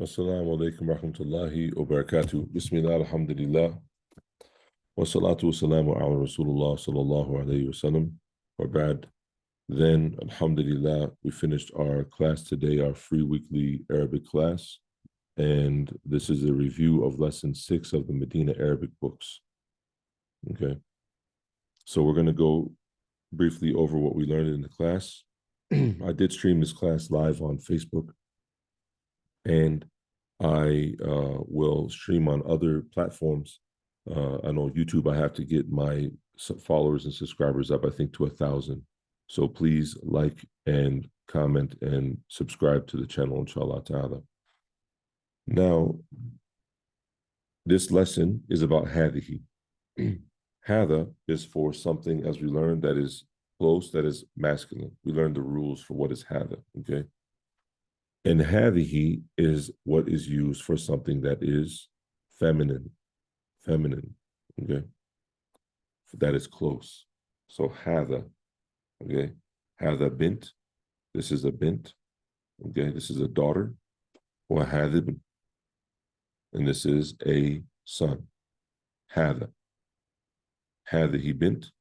Assalamu alaikum rahmatullahi wa barakatuh. Bismillah, alhamdulillah. Wa salatu wa salamu ala Rasulullah sallallahu alayhi wa sallam. Wa ba'd. Then, alhamdulillah, we finished our class today, our free weekly Arabic class. And this is a review of lesson 6 of the Madinah Arabic books. Okay. So we're going to go briefly over what we learned in the class. I did stream this class live on Facebook, and I will stream on other platforms. I know YouTube, I have to get my followers and subscribers up, I think, to 1,000. So please like and comment and subscribe to the channel, inshallah ta'ala. Now, this lesson is about hadihi. Hada is for something, as we learned, that is close, that is masculine. We learned the rules for what is hada, okay? And hadihi is what is used for something that is feminine, okay? That is close. So hada, okay? Hada bint, this is a bint, okay? This is a daughter, or hadib, and this is a son. Hada. Hadihi bint,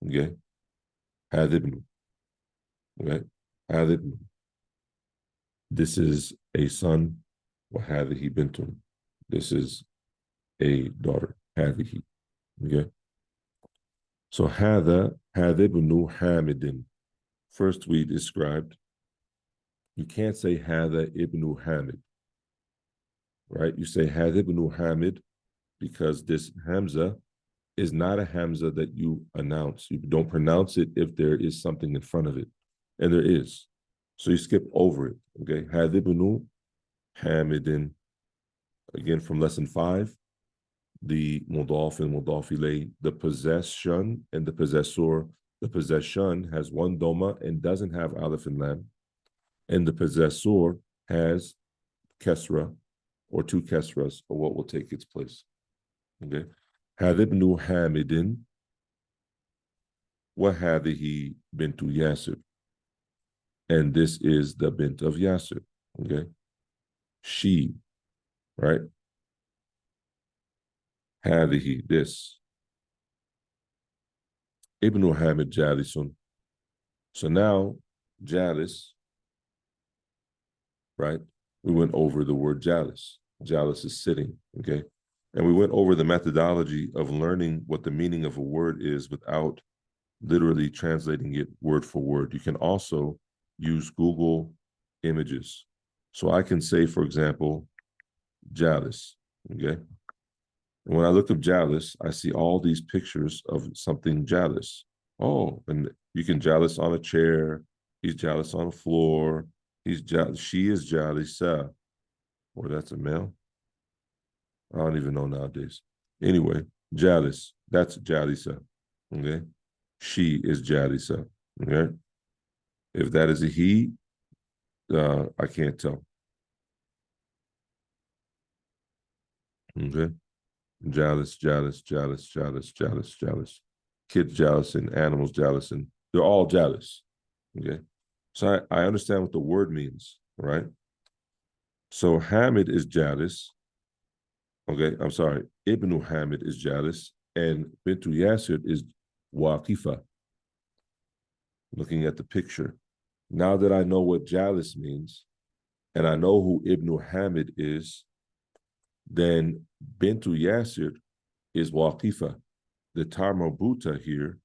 okay? Hadibnu, okay? Hadibnu. This is a son, وهذه بنت. This is a daughter, هذه. Okay. So هذا ابن حامد. First we described, you can't say هذا ibn Hamid, right? You say هذا ibn Hamid because this Hamza is not a Hamza that you announce. You don't pronounce it if there is something in front of it, and there is. So you skip over it, okay? Hadibnu Hamidin. Again, from lesson 5, the mudaf and mudaf ilay, the possession and the possessor. The possession has one doma and doesn't have alif and lam. And the possessor has kesra, or two kesras, or what will take its place, okay? Hadibnu Hamidin wa hadihi bintu Yasir. And this is the bint of Yasir, okay? She, right? Hadihi, this. Ibn Hamid Jalisun. So now, Jalis, right? We went over the word Jalis. Jalis is sitting, okay? And we went over the methodology of learning what the meaning of a word is without literally translating it word for word. You can also use Google Images. So I can say, for example, Jalis, okay? And when I look up Jalis, I see all these pictures of something Jalis. Oh, and you can Jalis on a chair. He's Jalis on the floor. She is Jalisa. Or that's a male. I don't even know nowadays. Anyway, Jalis, that's Jalisa, okay? She is Jalisa, okay? If that is a he, I can't tell. Okay? Jealous. Kids jealous and animals jealous, and they're all jealous. Okay? So I understand what the word means, right? So Hamid is jealous. Okay, I'm sorry. Ibn Hamid is jealous, and Bintu Yasir is Waqifa. Looking at the picture. Now that I know what Jalis means, and I know who Ibn Hamid is, then Bintu Yasir is Waqifa. The tar marbuta here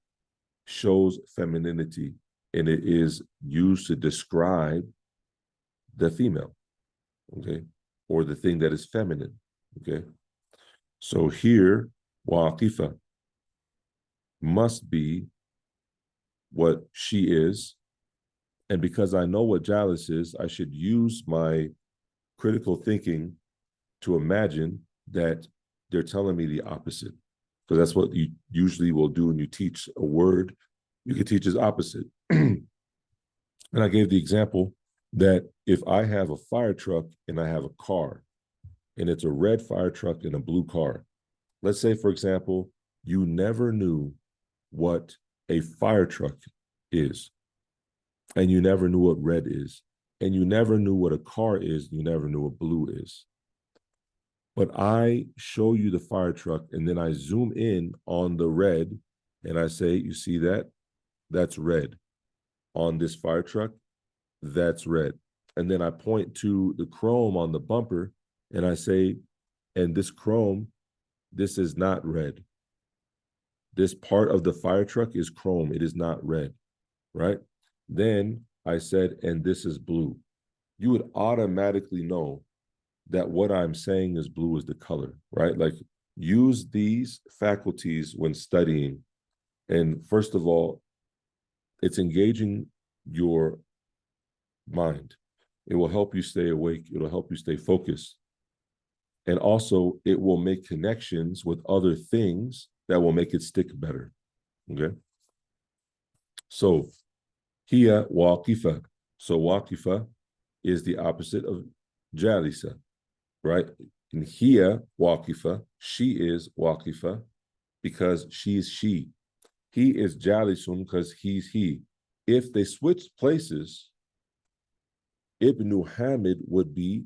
shows femininity, and it is used to describe the female, okay, or the thing that is feminine, okay? So here, Waqifa must be what she is. And because I know what Jalis is, I should use my critical thinking to imagine that they're telling me the opposite. Because that's what you usually will do when you teach a word. You can teach its opposite. And I gave the example that if I have a fire truck and I have a car, and it's a red fire truck and a blue car. Let's say, for example, you never knew what a fire truck is, and you never knew what red is, and you never knew what a car is, you never knew what blue is. But I show you the fire truck, and then I zoom in on the red, and I say, you see that? That's red. On this fire truck, that's red. And then I point to the chrome on the bumper, and I say, and this chrome, this is not red. This part of the fire truck is chrome. It is not red, right? Then I said, and this is blue. You would automatically know that what I'm saying is blue is the color, right? Like use these faculties when studying. And first of all, it's engaging your mind. It will help you stay awake. It'll help you stay focused. And also it will make connections with other things that will make it stick better, okay? So hiya waqifa. So waqifa is the opposite of jalisa, right? And hiya waqifa, she is waqifa because she's she. He is jalisun because he's he. If they switch places, Ibn Hamid would be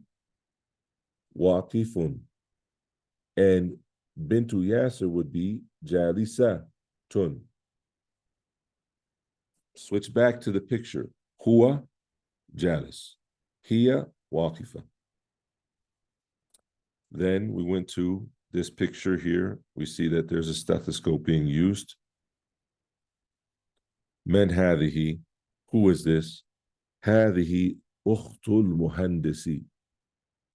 waqifun, and Bintu Yasser would be jalisa tun. Switch back to the picture. Huwa jalis. Hiya waqifa. Then we went to this picture here. We see that there's a stethoscope being used. Man hadihi. Who is this? Hadihi ukhtul muhandisi.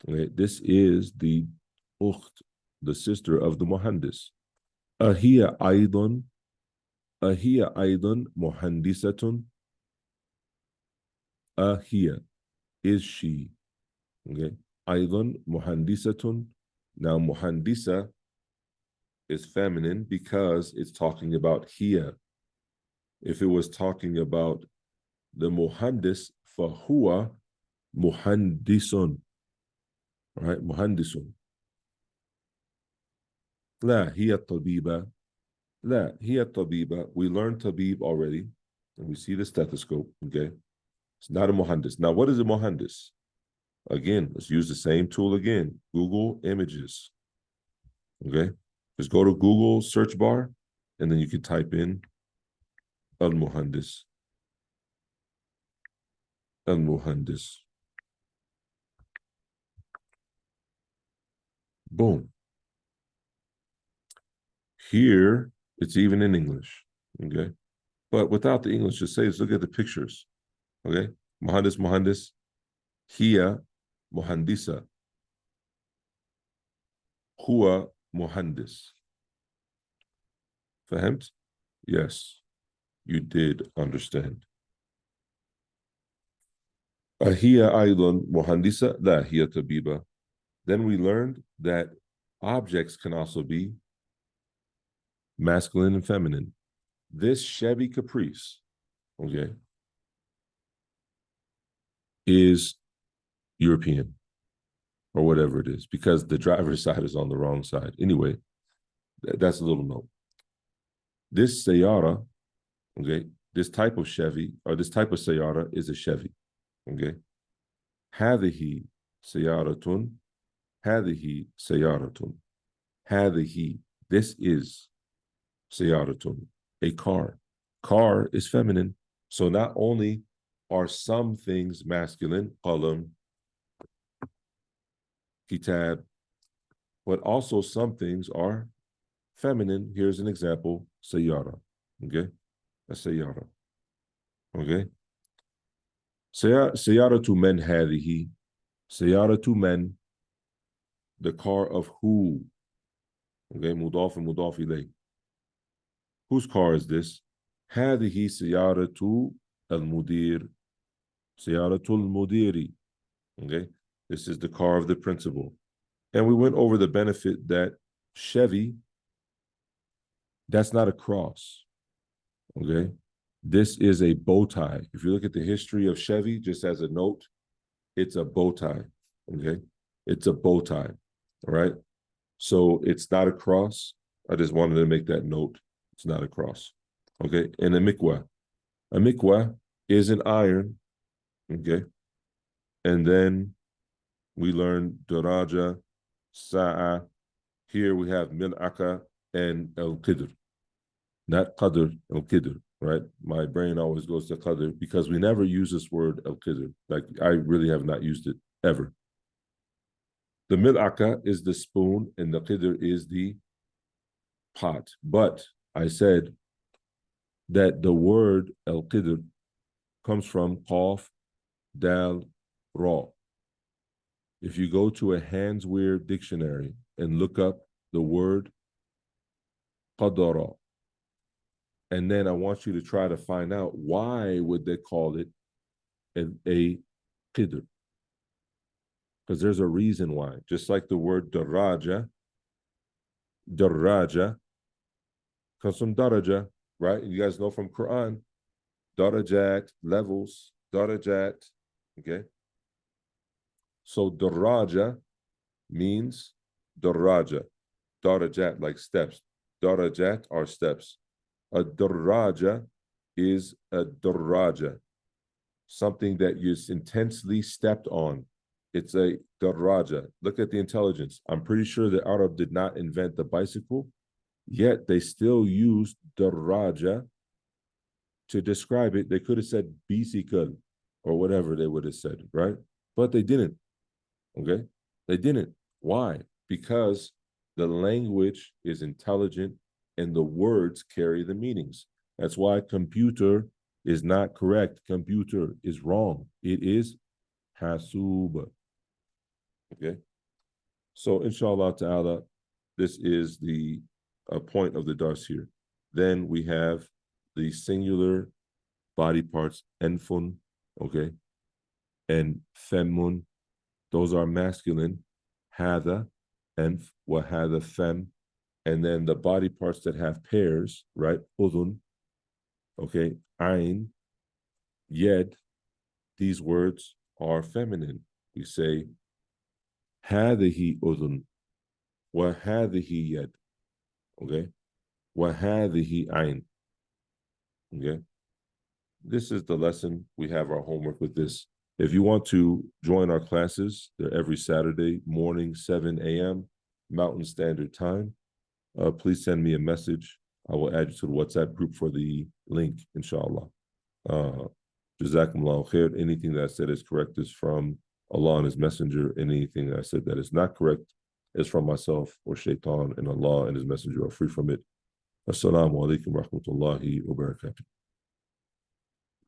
Okay, this is the ukht, the sister of the muhandis. Ahiya aydun muhandisatun. Ahiya, is she? Okay. Aydun muhandisatun. Now muhandisa is feminine because it's talking about hiya. If it was talking about the muhandis, fahuwa muhandisun. Right? Muhandisun. La hiya tabiba. La hiya tabiba. We learned tabib already, and we see the stethoscope. Okay. It's not a muhandis. Now, what is a muhandis? Again, let's use the same tool again. Google images. Okay. Just go to Google search bar, and then you can type in al-muhandis. Al-muhandis. Boom. Here, it's even in English. Okay. But without the English, just say, let's look at the pictures. Okay. Muhandis, muhandis. Hiya muhandisa. Huwa muhandis. Fahamt? Yes, you did understand. Ahiya aydun muhandisa, la hiya tabiba. Then we learned that objects can also be masculine and feminine. This Chevy Caprice, okay, is European or whatever it is, because the driver's side is on the wrong side. Anyway, that's a little note. This Sayara, okay, this type of Chevy or this type of Sayara is a Chevy, okay. هذه سيارة. هذه سيارة. هذه, this is سيارة, a car. Car is feminine. So not only are some things masculine, qalam, kitab, but also some things are feminine. Here's an example, sayara. Okay, a sayara. Okay, sayara to men hadihi. Sayara to men, the car of who? Okay, mudaf and mudaf ilayh. Whose car is this? هذه سيارة المدير. سيارة المدير. Okay, this is the car of the principal. And we went over the benefit that Chevy, that's not a cross. Okay, this is a bow tie. If you look at the history of Chevy, just as a note, it's a bow tie. Okay, it's a bow tie. All right, so it's not a cross. I just wanted to make that note. It's not a cross. Okay, and a mikwa is an iron. Okay, And then we learned daraja, sa'a. Here we have mil'aka and al-qidr. Not qadr, al-qidr, right? My brain always goes to qadr because we never use this word al-qidr. Like, I really have not used it ever. The mil'aka is the spoon and the qidr is the pot. But I said that the word al-qidr comes from qaf, dal, ra. If you go to a Hanswehr dictionary and look up the word qadara, and then I want you to try to find out why would they call it a qidr? Because there's a reason why. Just like the word daraja comes from daraja, right? You guys know from Quran, darajat, levels, darajat, okay? So daraja means darajat, like steps. Darajat are steps. A daraja is a daraja, something that is intensely stepped on. It's a daraja. Look at the intelligence. I'm pretty sure the Arab did not invent the bicycle, yet they still used daraja to describe it. They could have said bicycle or whatever they would have said, right? But they didn't, okay? They didn't. Why? Because the language is intelligent and the words carry the meanings. That's why computer is not correct. Computer is wrong. It is hasub. Okay? So inshallah ta'ala, this is the point of the dars here. Then we have the singular body parts, enfun, okay, and femun. Those are masculine, hada, enf, wa hada, fem. And then the body parts that have pairs, right? Udun, okay, ain, yed. These words are feminine. We say, hadihi udun, wa hadihi yed, okay, wa hadihi ain, okay. This is the lesson. We have our homework with this. If you want to join our classes, they're every Saturday morning, 7 a.m. Mountain Standard Time. Please send me a message. I will add you to the WhatsApp group for the link, inshallah. Jazakumullahu khair. Anything that I said is correct is from Allah and His Messenger. Anything that I said that is not correct is from myself or shaitan, and Allah and His Messenger are free from it. Assalamu alaikum wa rahmatullahi wa barakatuh.